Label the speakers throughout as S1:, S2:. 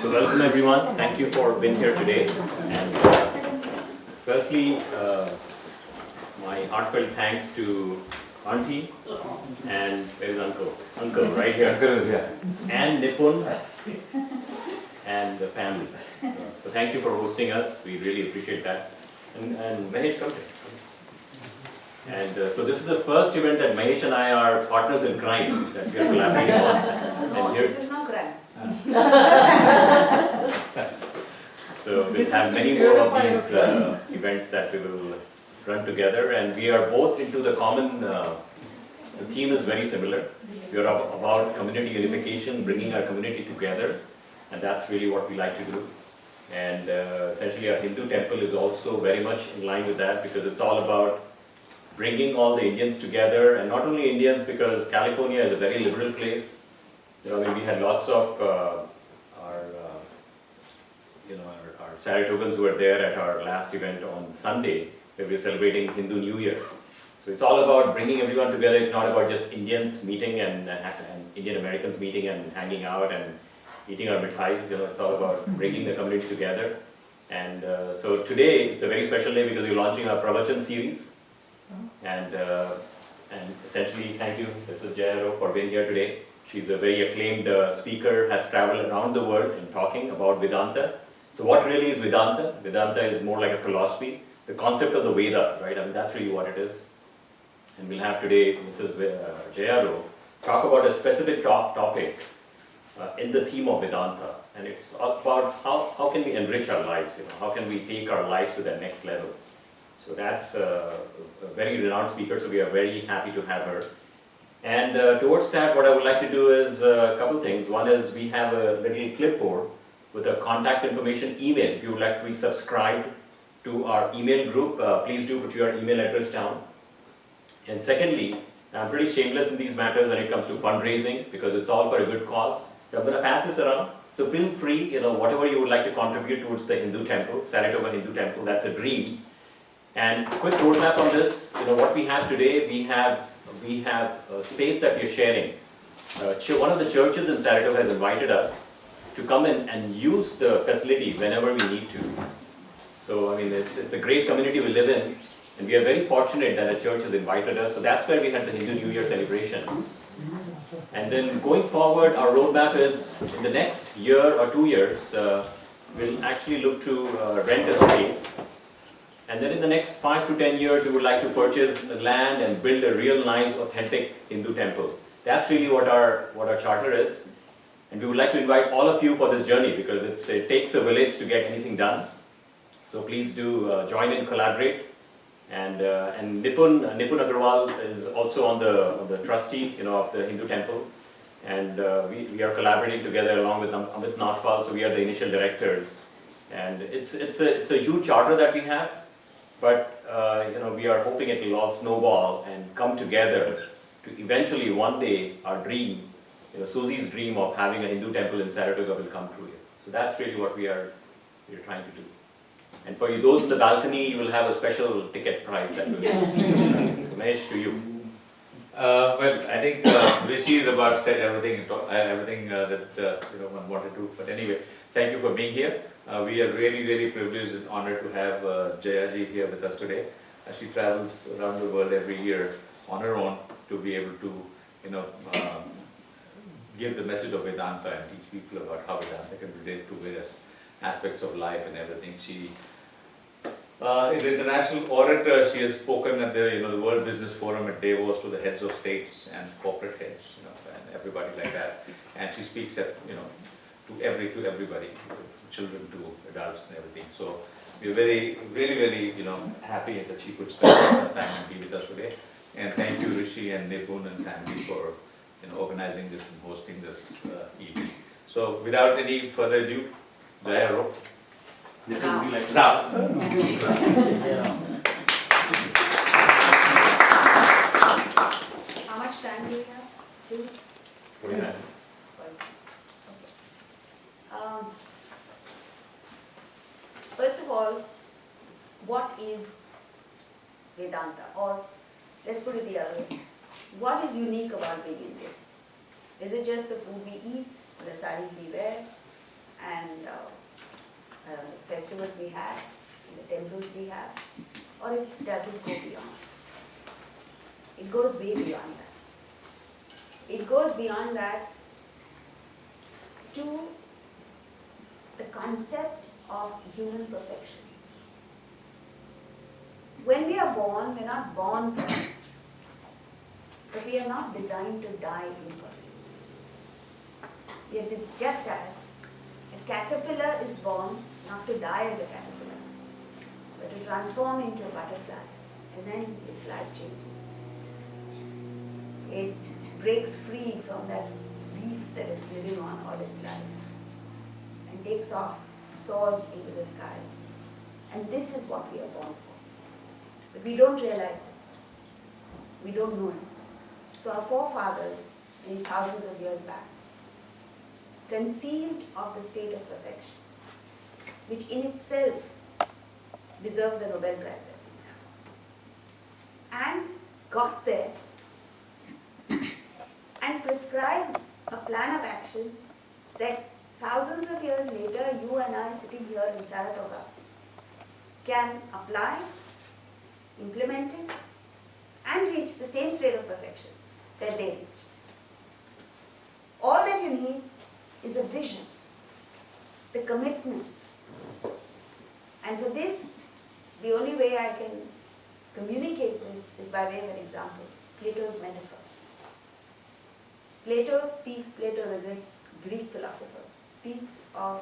S1: So welcome everyone. Thank you for being here today. And firstly, my heartfelt thanks to Auntie and where is Uncle? Uncle, right here.
S2: Uncle is here.
S1: And Nipun and the family. So thank you for hosting us. We really appreciate that. And Mahesh, come here. And so this is the first event that Mahesh and I are partners in crime that we are collaborating on.
S3: No,
S1: And
S3: this is not crime.
S1: So we'll have many more of these events that we will run together, and we are both into the common, the theme is very similar. We are about community unification, bringing our community together, and that's really what we like to do. And essentially our Hindu temple is also very much in line with that, because it's all about bringing all the Indians together, and not only Indians, because California is a very liberal place. You know, I mean, we had lots of our Saratogans who were there at our last event on Sunday, where we're celebrating Hindu New Year. So it's all about bringing everyone together. It's not about just Indians meeting and Indian Americans meeting and hanging out and eating our mithais. You know, it's all about bringing the community together. And so today it's a very special day because we're launching our Pra-Vachan Series. And essentially, thank you, Mrs. Jaya Row, for being here today. She's a very acclaimed speaker, has traveled around the world and talking about Vedanta. So what really is Vedanta? Vedanta is more like a philosophy, the concept of the Vedas, right? I mean, that's really what it is. And we'll have today Mrs. Jaya Row talk about a specific topic in the theme of Vedanta. And it's about how can we enrich our lives, you know, how can we take our lives to the next level. So that's a very renowned speaker, so we are very happy to have her. And towards that, what I would like to do is a couple things. One is we have a little clipboard with a contact information email. If you would like to be subscribed to our email group, please do put your email address down. And secondly, I'm pretty shameless in these matters when it comes to fundraising, because it's all for a good cause. So I'm going to pass this around. So feel free, you know, whatever you would like to contribute towards the Hindu temple, Saratoga Hindu temple, that's a dream. And quick roadmap on this, you know, what we have today, we have a space that we are sharing. One of the churches in Saratoga has invited us to come in and use the facility whenever we need to. So, I mean, it's a great community we live in, and we are very fortunate that the church has invited us. So that's where we had the Hindu New Year celebration. And then going forward, our roadmap is in the next year or 2 years, we'll actually look to rent a space. And then in the next 5 to 10 years, we would like to purchase the land and build a real nice, authentic Hindu temple. That's really what our charter is. And we would like to invite all of you for this journey, because it takes a village to get anything done. So please do join in, collaborate. And Nipun Agarwal is also on the trustee, you know, of the Hindu temple. And we are collaborating together along with Amit Nagpal, so we are the initial directors. And it's a huge charter that we have. But you know, we are hoping it will all snowball and come together to eventually one day our dream, you know, Susie's dream of having a Hindu temple in Saratoga will come true here. So that's really what we are trying to do. And for you, those in the balcony, you will have a special ticket price that will be. So Mahesh, to you.
S2: Well, I think Rishi has about said everything that one wanted to. But anyway, thank you for being here. We are really privileged and honored to have Jayaji here with us today. She travels around the world every year on her own to be able to, you know, give the message of Vedanta and teach people about how Vedanta can relate to various aspects of life and everything. She is an international orator. She has spoken at the World Business Forum at Davos to the heads of states and corporate heads, you know, and everybody like that. And she speaks at, you know, to everybody, children to adults and everything. So we're really, you know, happy that she could spend some time and be with us today. And thank you, Rishi and Nipun and family, for, you know, organizing this and hosting this evening. So without any further ado, Jaya Row.
S1: Nipun, would you like to
S2: Now.
S3: How much time do we have?
S1: 49 minutes.
S3: First of all, what is Vedanta? Or let's put it the other way. What is unique about being Indian? Is it just the food we eat, or the sarees we wear, and festivals we have, in the temples we have, or does it go beyond? It goes way beyond that. It goes beyond that to the concept of human perfection. When we are born, we're not born perfect, but we are not designed to die imperfect. It is just as a caterpillar is born not to die as a caterpillar, but to transform into a butterfly, and then its life changes. It breaks free from that leaf that it's living on all its life and takes off, soars into the skies. And this is what we are born for. But we don't realize it. We don't know it. So our forefathers, many thousands of years back, conceived of the state of perfection, which in itself deserves a Nobel Prize, I think, and got there and prescribed a plan of action that thousands of years later, you and I sitting here in Saratoga can apply, implement it, and reach the same state of perfection that they reached. All that you need is a vision, the commitment. And for this, the only way I can communicate this is by way of an example, Plato's metaphor. Plato, the great Greek philosopher, speaks of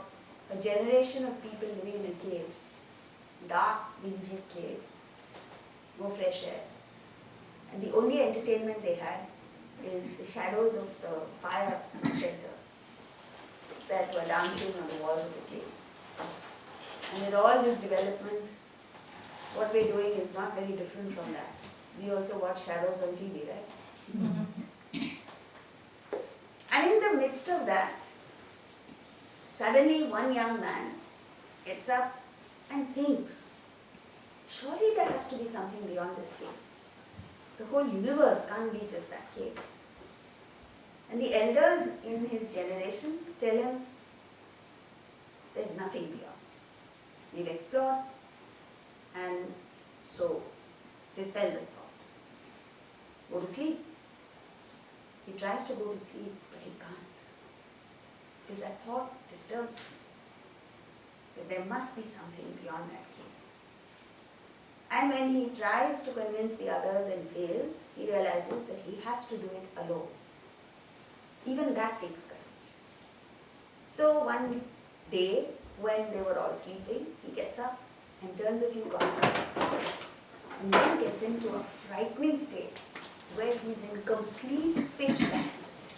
S3: a generation of people living in a cave, dark, dingy cave, no fresh air. And the only entertainment they had is the shadows of the fire in the center that were dancing on the walls of the cave. And with all this development, what we're doing is not very different from that. We also watch shadows on TV, right? And in the midst of that, suddenly one young man gets up and thinks, surely there has to be something beyond this cave. The whole universe can't be just that cave. And the elders in his generation tell him, there's nothing beyond. We've explored, and so dispel this thought. Go to sleep. He tries to go to sleep, but he can't. Because that thought disturbs him. That there must be something beyond that cave. And when he tries to convince the others and fails, he realizes that he has to do it alone. Even that takes courage. So one day, when they were all sleeping, he gets up and turns a few corners and then gets into a frightening state where he's in complete pitch darkness.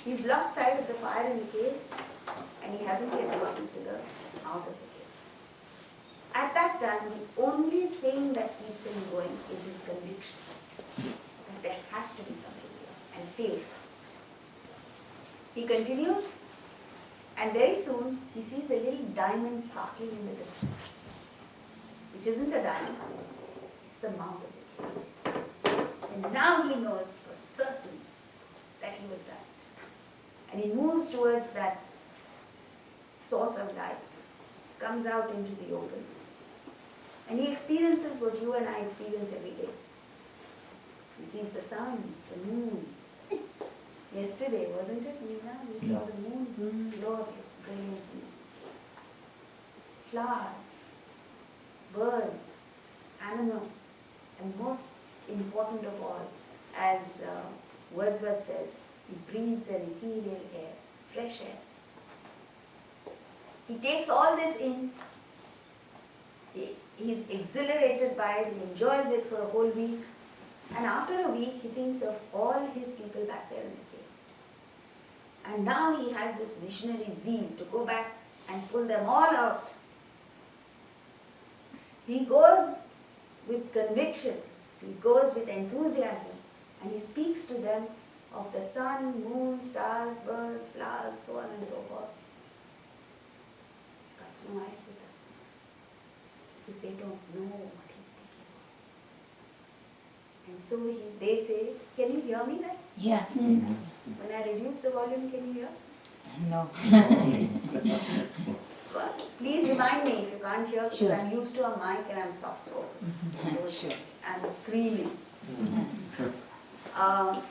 S3: He's lost sight of the fire in the cave and he hasn't yet gotten to the out of the cave. At that time, the only thing that keeps him going is his conviction that there has to be something here, and faith. He continues, and very soon he sees a little diamond sparkling in the distance, which isn't a diamond, it's the mouth of the cave. And now he knows for certain that he was right. And he moves towards that source of light, comes out into the open, and he experiences what you and I experience every day. He sees the sun, the moon. Yesterday, wasn't it, Meena? We saw the moon glorious, brilliantly. Flowers, birds, animals, and most important of all, as Wordsworth says, he breathes an ethereal air, fresh air. He takes all this in, he's exhilarated by it, he enjoys it for a whole week, and after a week he thinks of all his people back there in the cave. And now he has this missionary zeal to go back and pull them all out. He goes with conviction, he goes with enthusiasm, and he speaks to them of the sun, moon, stars, birds, flowers, so on and so forth. God's no eyes with them, because they don't know what he's speaking of. And so they say, can you hear me then?
S4: Yeah.
S3: When I reduce the volume, can you hear?
S4: No.
S3: Well, Please remind me if you can't hear, because
S4: Sure.
S3: I'm used to a mic and I'm soft spoken. So
S4: Sure.
S3: I'm screaming. Um,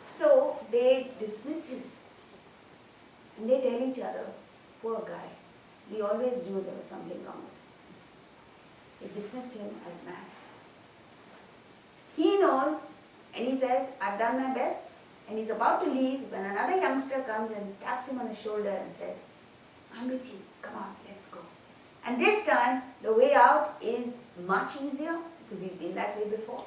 S3: so they dismiss him. And they tell each other, poor guy, we always knew there was something wrong with him. They dismiss him as mad. He knows, and he says, I've done my best. And he's about to leave when another youngster comes and taps him on the shoulder and says, I'm with you, come on, let's go. And this time, the way out is much easier because he's been that way before.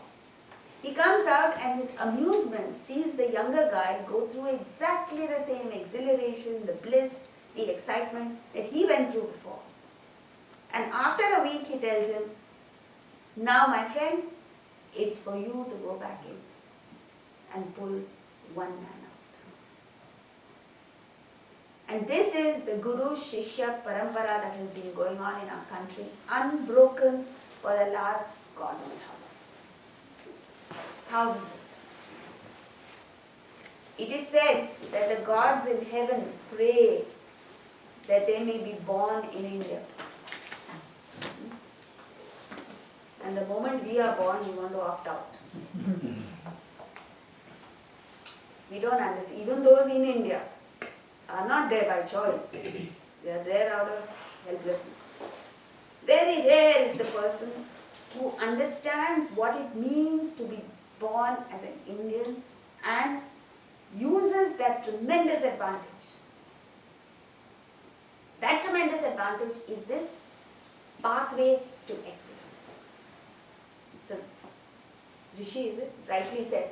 S3: He comes out and with amusement sees the younger guy go through exactly the same exhilaration, the bliss, the excitement that he went through before. And after a week he tells him, now my friend, it's for you to go back in and pull one man out. And this is the Guru Shishya Parampara that has been going on in our country, unbroken for the last God knows how long. Thousands of years. It is said that the gods in heaven pray that they may be born in India. And the moment we are born, we want to opt out. We don't understand. Even those in India are not there by choice. They are there out of helplessness. Very rare is the person who understands what it means to be born as an Indian and uses that tremendous advantage. That tremendous advantage is this pathway to excellence. So, Rishi, is it? Rightly said,